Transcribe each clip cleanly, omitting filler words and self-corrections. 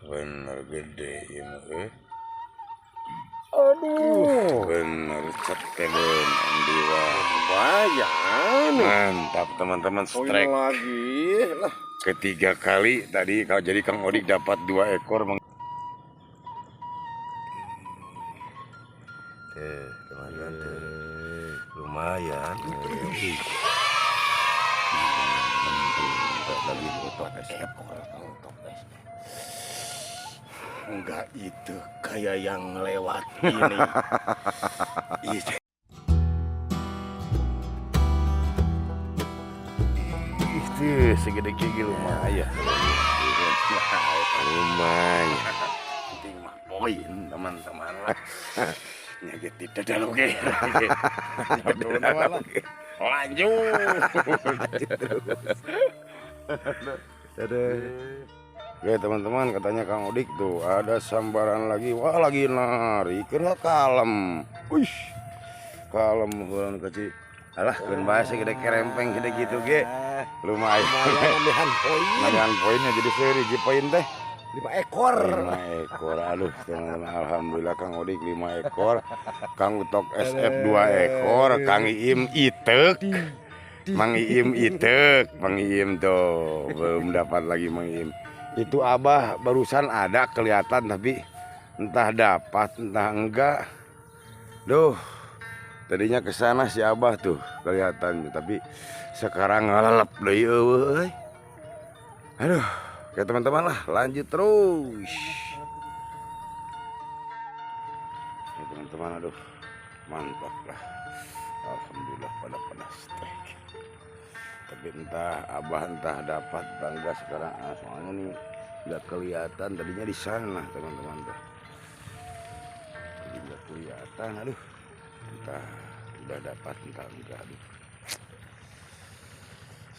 bener gede ya. Aduh, Bener cetelen Andiwa. lumayan. Mantap teman-teman, Poin strike lagi lah. ketiga kali tadi. Kalau jadi Kang Odik dapat 2 ekor. Teman-teman lumayan. Lagi butuh ekor enggak itu kayak yang lewat ini. Itu segede gigi lumayan. Lumayan. Penting mah poin teman-teman lah. Nyakit tidak ada oke. Lanjut. Oke teman-teman, katanya Kang Odik tuh ada sambaran lagi. Wah, lagi narik, kena kalem. Wih, kalem bulan kecil. Alah, kan bahasa gede kerempeng gede gitu ge. Lumayan. Nambahan poinnya jadi seri poin teh 5 ekor. 5 ekor. Aduh teman-teman, alhamdulillah Kang Odik 5 ekor. Kang Utok SF 2 ekor. Kang Iim itek. Mang Iim itek. Mang Iim tuh belum dapat lagi Mang Iim. Itu Abah barusan ada kelihatan tapi entah dapat entah enggak. Duh, tadinya kesana si Abah tuh kelihatan tapi sekarang ngelelep deh euy. Aduh, oke teman-teman lah, lanjut terus. Ya teman-teman, aduh mantap lah. Alhamdulillah pada strike. Tapi entah Abah entah dapat bangga sekarang. Soalnya nih nggak kelihatan, tadinya di sana teman-teman tuh. Tadi nggak kelihatan, aduh. Entah udah dapat entah enggak. Aduh.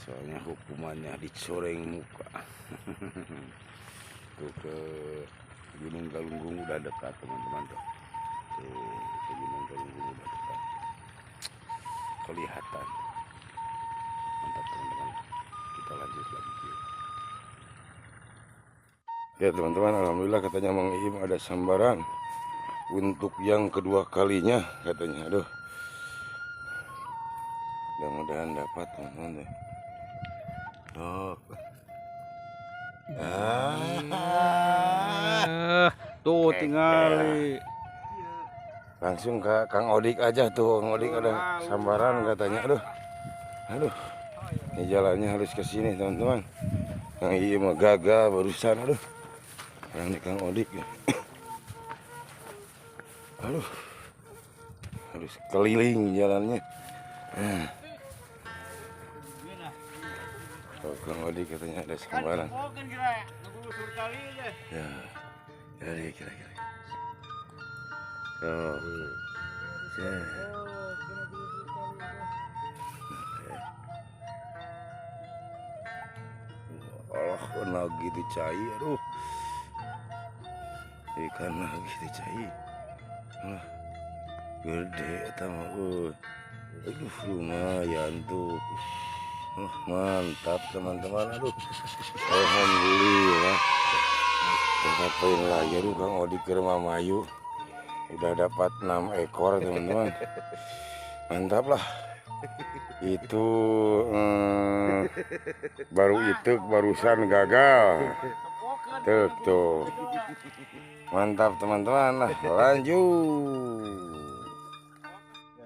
Soalnya hukumannya dicoreng muka. Tuh ke Gunung Galunggung udah dekat teman-teman tuh. Tuh ke Gunung Galunggung udah dekat. Kelihatan. Mantap teman-teman, kita lanjut lagi. Ya teman-teman, alhamdulillah katanya Mang Iim ada sambaran untuk yang kedua kalinya katanya. Aduh, mudah-mudahan dapat teman-teman deh. Oh. Tuh tinggal Langsung ke Kang Odik aja tuh. Kang Odik ada sambaran katanya. Aduh, ini jalannya harus ke sini teman-teman. Kang Iim mah gagal barusan. Aduh, orang di Kang Odik ya. Aduh, harus keliling jalannya. Oh, Kang Odik katanya ada sambaran. Ya, jadi kira-kira. Oh, Allah, kena gitu cai, aduh. Ikan lagi dicai. Wah, gede sama aduh lumayan tuh. Mantap teman-teman, aduh. Alhamdulillah. Ngapain lagi aduh Kang Odik ke rumah Mayu. Udah dapat 6 ekor teman-teman. Mantap lah. Itu baru itu barusan gagal. Tuh. Mantap teman-teman lah, lanjut.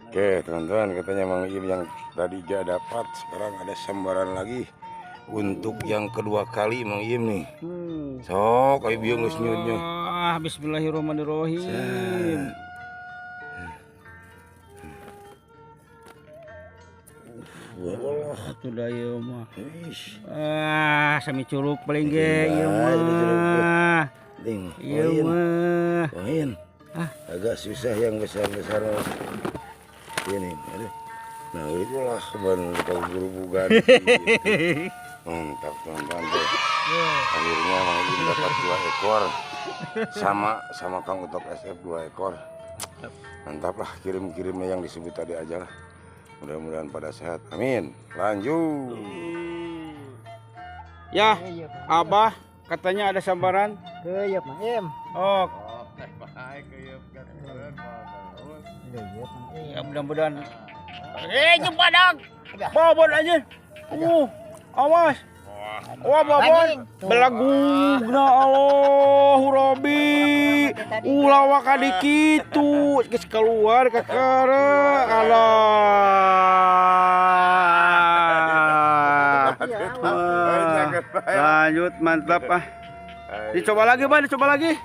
Oke teman-teman, katanya Mang Iim yang tadi gak dapat, sekarang ada sambaran lagi untuk yang kedua kali Mang Iim nih. Sok ayo biung geus nyutnya. Bismillahirrahmanirrahim. Wah, Sudah ieu mah. ish. Sami curug paling ge ieu mah. Ding, Ieu mah. poin. Agak susah yang besar-besar. Ini, aduh. Nah itulah bener kalau guru ganti. Mantap teman-teman tuh. Akhirnya Mang Iim dapat 2 ekor. Sama Kang Utok SF 2 ekor. Mantap lah, kirim-kirimnya yang disebut tadi aja lah. Mudah-mudahan pada sehat. Amin. Lanjut. Ya, Abah katanya ada sambaran. Keuyeuk Mang Im. Oh, baik ke ya mudah-mudahan. Jempadak. Babon aja. Awas. Wah, babon. Belagugna Allahu Rabbi. Ulah kadi kitu. Geus keluar ka kara. Allah. Lanjut, mantap ah. Dicoba lagi, Bang, dicoba lagi.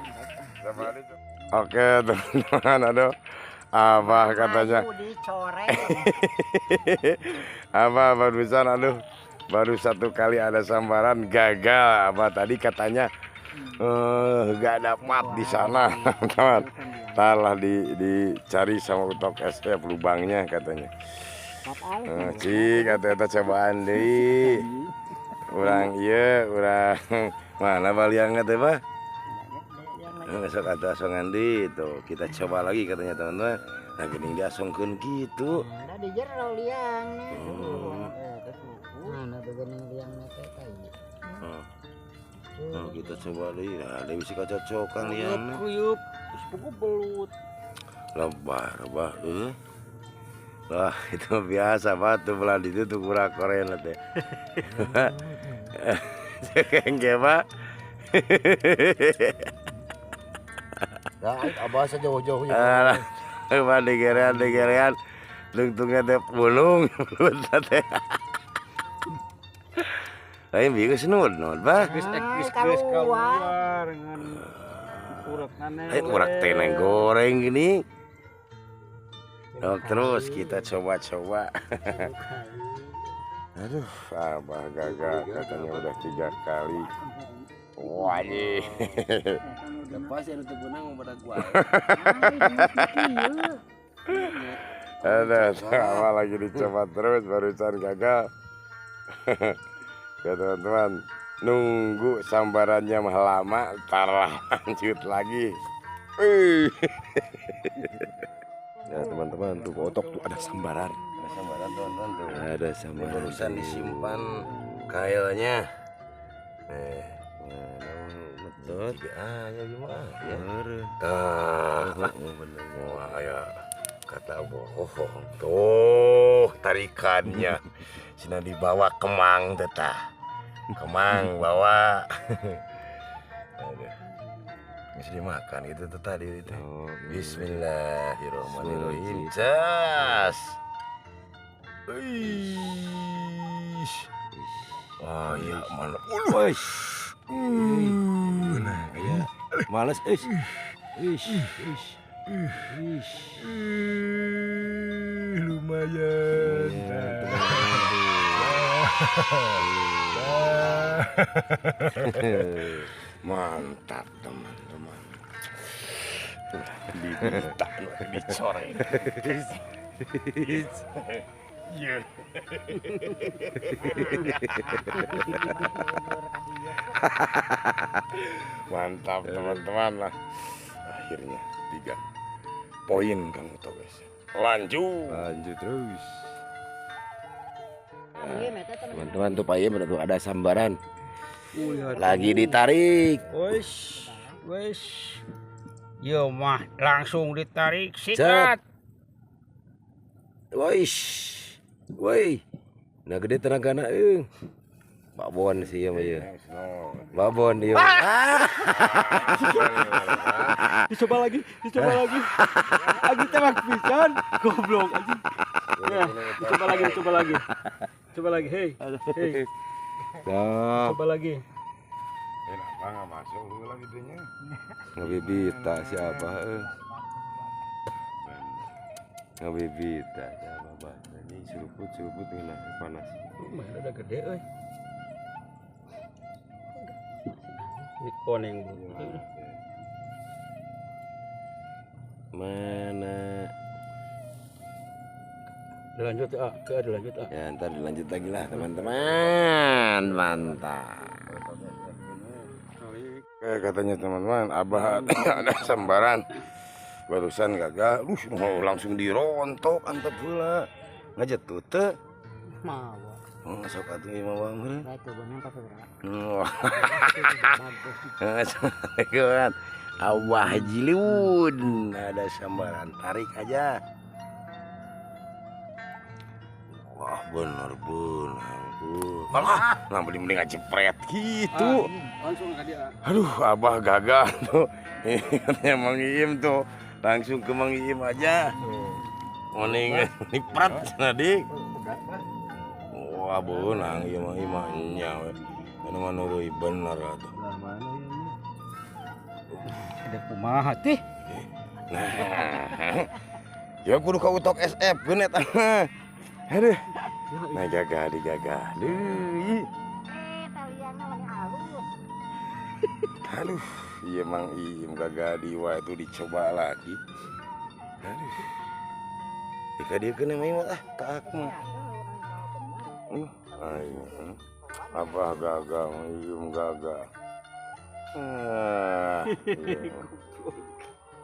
Oke, teman-teman, aduh. Abah katanya. Abah barusan aduh. Baru satu kali ada sambaran gagal. Abah tadi katanya gak dapat di sana, teman. Talah dicari sama Utok SF lubangnya katanya. Cik, kata cobaan deui. Urang ieu, urang mana baliangna teh, Bah? Besok ada asongan di tuh kita coba lagi katanya teman-teman. Nah gini diasongkeun gitu. Nah di jero liangna. Mana begening liangna teh kai. Nah, kita coba lagi. Nah, ada bisa cocokan liangna. Kuyup, terus buku belut. Lebar, bah, wah itu biasa batu belah itu tuh kurang koren teh. Kengke Pak. Nah, abah sejauh-jauh ya. Alah, Pak digerean, lungtungnya teh bulung, belut teh. Lain bieu senut, Pak. Geus keluar dengan uratna. Lain urat teh goreng gini. Oh, terus kita coba-coba. Aduh, abah gagal katanya udah 3 kali. Wah, ini. Lepas ya untuk benang pada gua. Ada sama lagi dicoba terus barusan gagal. Ya teman-teman, nunggu sambarannya mah lama, ntar lanjut lagi. Ya teman-teman, tuh otok tuh ada sambaran. Ada sambaran teman-teman tuh. Ada sambaran. Barusan disimpan kailnya. Betul. Ya gimana? Ya. Wah, ya kata bohong. Tuh tarikannya. Sina dibawa kemang tetah. Kemang bawa. Aduh. Masih dimakan itu tuh tadi itu. Bismillahirrahmanirrahim. Cas. Wih. Wah, ya mana? Wih. Nah, ya. Males, lumayan. Mantap teman-teman. Dibita, dicoreng. Mantap teman-teman lah. Akhirnya 3 poin kamu tahu guys. Lanjut terus. Teman-teman tuh Pak Im tuh ada sambaran. Lagi ditarik. Wes. Yo mah langsung ditarik sikat. Woi. Nah gede tenagana babon sih ya mah ya. Babon dia. Dicoba lagi. Lagi tembak pisan, goblok aja. Ya, coba lagi. Hei. Coba lagi. Kenapa nggak masuk lagi tuhnya? Ngabibita siapa? Ngabibita siapa bah? Ini suruput ini panas. Mah udah gede euy. Ini koneng dulu. Mana? Dilanjut Ya ntar dilanjut lagi lah teman-teman. Mantap. Katanya teman-teman, Abah ada sambaran. Barusan gagal, langsung dirontok antep heula. Ngajatut teh. Mawa. Oh, sok atuh ieu mah bang meureun. Itu benar apa benar? Wah, Bagus. assalamualaikum. Abah Haji Liwun, ada sambaran, tarik aja. Wah bener. Alah, nah mending cepret gitu. Langsung ke dia. Aduh, abah gagal tuh. Ini katanya Mang Iim tuh. Langsung ke Mang Iim aja. Mending niprat dik. Wah beunang ieu mah imahnya we. Anu mah nuruy bener atuh. Ada kumaha teh? Nah. Ya kudu ka utok SF geun eta mah. Aduh. Nah gagah digagah. Deui. Taliannya lagi halus. Aduh, iya Mang Iim gagah diwa itu dicoba lagi. Aduh. Jika dia kena main ah kaak mah. Ayo. Abah gagah, Mang Iim gagah. Iya.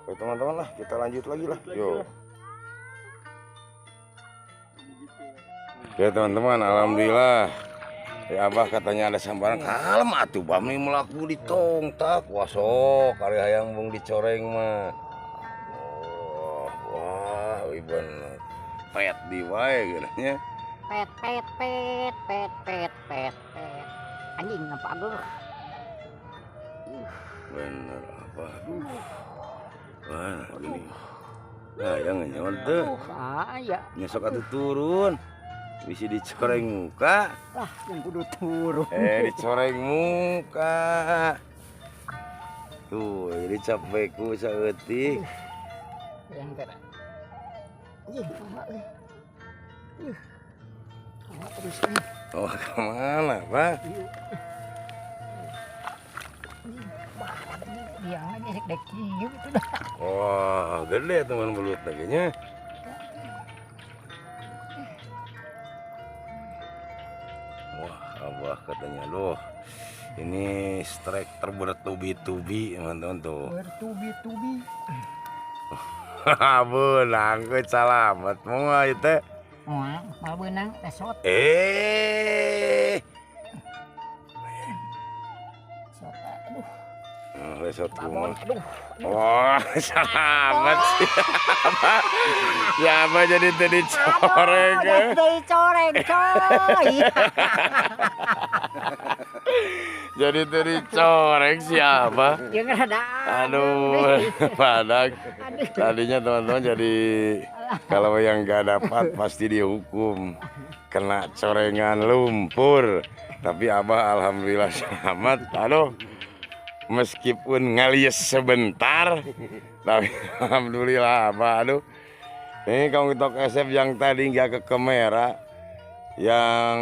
Oke teman-teman lah, kita lanjut lagi lah. Yo. Oke teman-teman, alhamdulillah. Ya Abah katanya ada sambaran, kalem atuh bami melaku ditongtak. Wah sok, kali hayang bung dicoreng mah. Wah, bener. Pet di wae geurnya. Pet. Anjing ngapa aduh. Bener apa? Wah, gini. Nah, yang nyawan teh. Saya. Nyesok atuh turun. Bisa dicoreng muka. Lah, yang kudu turun. Dicoreng muka. Tuh, jadi capekku saeutik. Yang tera. Anjing, apa euy? Terus ini. Oh, kemana, Pak? Dia aja dek cium itu dah. Wah, gede teman belut lagi-nya. Wah, Abah katanya loh. Ini strike bertubi-tubi, teman-teman tuh. Bertubi-tubi. Benang ke salamet mau itu. Mau benang resot. Aduh. Resort Babon, kumah. aduh. Wah, selamat siapa? Siapa jadi tadi coreng? Dari coreng, coy. Jadi tadi coreng siapa? Yang ada. Aduh, padahal tadinya teman-teman jadi kalau yang nggak dapat pasti dihukum kena corengan lumpur. Tapi Abah alhamdulillah selamat. Aduh. Meskipun ngalias sebentar, tapi alhamdulillah apa aduh. Ini kamu tok SF yang tadi nggak ke kamera, yang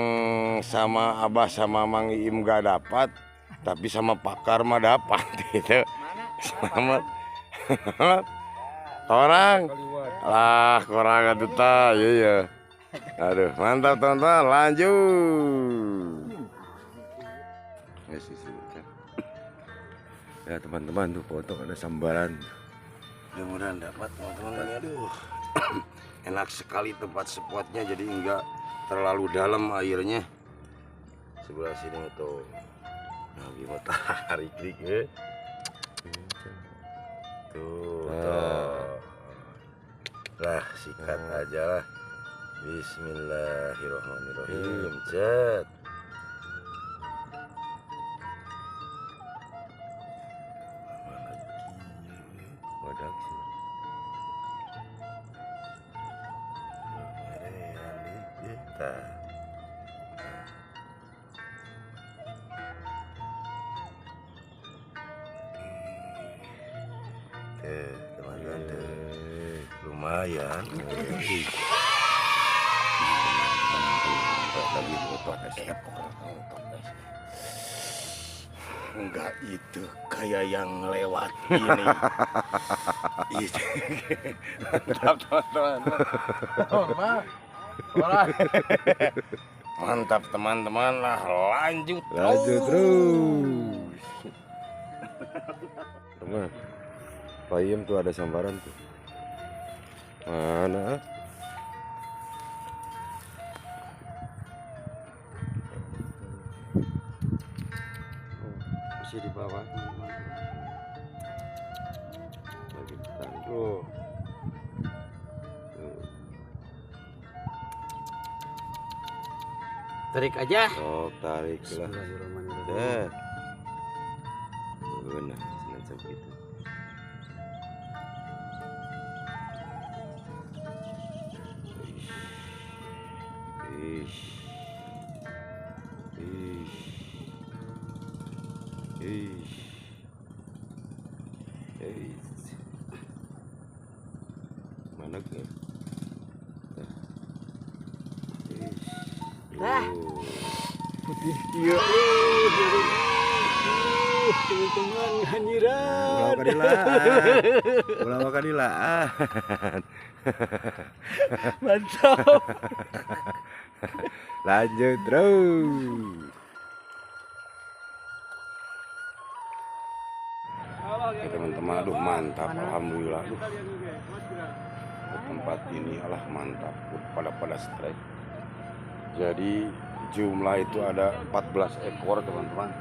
sama Abah sama Mang Iim nggak dapat, tapi sama Pakar mah dapat gitu. Selamat. Orang lah kurang atuh ta, iya. Aduh, mantap teman-teman, lanjut. Ya teman-teman tuh foto ada sambaran. Mudah-mudahan dapat teman-teman. Aduh. Enak sekali tempat spotnya jadi enggak terlalu dalam airnya. Sebelah sini tuh. Nah, gimana tarik dikit. Tuh. Lah, sikat aja lah. Bismillahirrahmanirrahim. Cet. Wadak sih. Kita. Teman-teman lumayan. Lagi foto SF. Enggak itu kayak yang lewat ini. Mantap teman-teman. Mantap teman-teman lah, lanjut terus. Teman, Pak Iim tuh ada sambaran tuh. Mana? Tuh. Tuh. Tarik aja. Sok tarik lah. Bismillahirrahmanirrahim. Benar, semacam itu. Ish. Ish. Ish. Ish. Mana ke? Ish. Ah. Putih dia. Teman-teman hanyiran. Ulah kadilaan. Mantap. Lanjut terus. Ya, teman-teman, aduh mantap, alhamdulillah. Aduh. Tempat ini alah mantap, pada strike. Jadi jumlah itu ada 14 ekor teman-teman.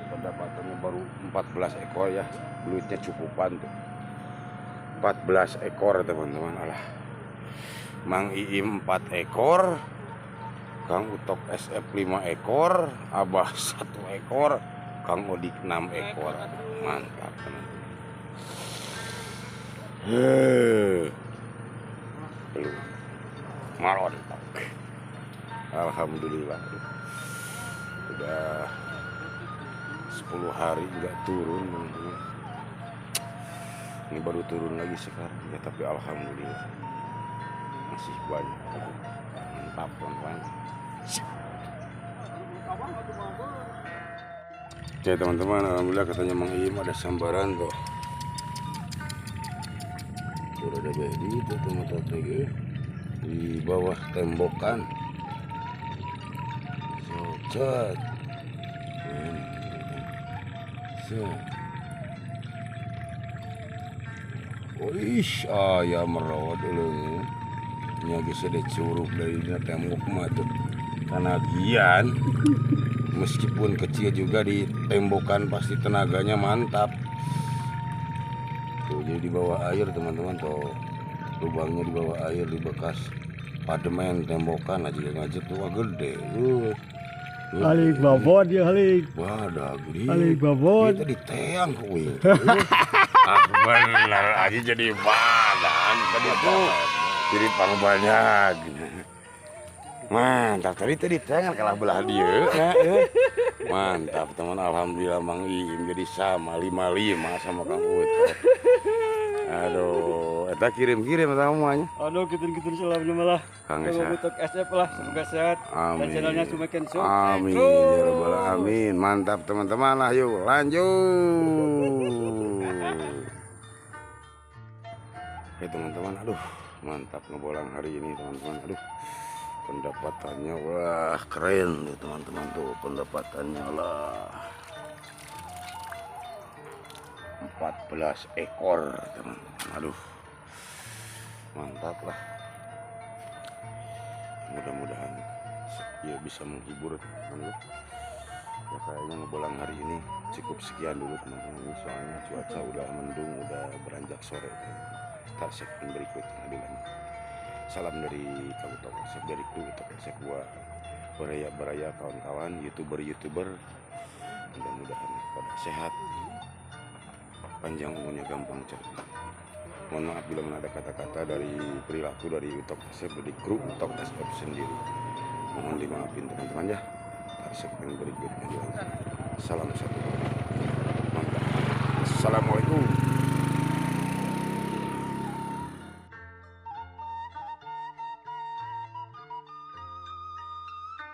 Pendapatannya baru 14 ekor ya, duitnya cukupan tuh. 14 ekor teman-teman, alah. Mang Iim 4 ekor, Kang Utok SF 5 ekor, Abah 1 ekor, Kang Odik 6 ekor. Mantap teman-teman. Belum marontok. Alhamdulillah. Udah 10 hari udah turun teman-teman. Ini baru turun lagi sekarang ya, tapi alhamdulillah masih banyak. Mantap teman-teman. Oke teman-teman, alhamdulillah katanya Mang Iim ada sambaran tuh. Udah ada jadi itu teman-teman di bawah tembokan. Cet. Oish, ayam merawat dulu. Nya bisa dicurug dari tembok mah tuh. Kanagian. Meskipun kecil juga di tembokan pasti tenaganya mantap. Tuh jadi di bawah air teman-teman tuh. Lubangnya di bawah air di bekas pademen tembokan aja ngajak tuh gede. Halik babon dia halik. Wadah gede. Halik babon. Kita di teang kuwi. Benar aja jadi badan tadi tuh. Jadi pang banyak. Mantap tadi teang kalah belah dia. Mantap teman, alhamdulillah Mang Iim jadi sama 55 sama Kang Utok. Aduh, eta kirim-kirim eta semuanya. Aduh, kitu-kitu salamnya malah. Kang Coba Esa. Utok SF lah, semoga sehat. Dan Amin. channelnya semakin sukses. Amin ya rabbal alamin. Mantap teman-teman lah, yuk lanjut. Oke teman-teman, aduh mantap ngebolang hari ini teman-teman. Aduh pendapatannya wah keren tuh teman-teman tuh pendapatannya lah 14 ekor teman-teman. Aduh mantap lah, mudah-mudahan ya bisa menghibur teman-teman. Ya kayaknya ngebolang hari ini cukup sekian dulu teman-teman, soalnya cuaca udah mendung, udah beranjak sore. Ntar segmen berikutnya dilanjut. Salam dari Kang Utok SF, dari kru Utok SF buat beraya kawan-kawan youtuber. Mudah-mudahan pada sehat, panjang umurnya, gampang cerita. Mohon maaf bila mana ada kata-kata dari perilaku dari Utok SF, dari kru Utok SF sendiri. Mohon dimaafin teman-teman ya. Ntar segmen berikutnya dilanjut. Salam satu.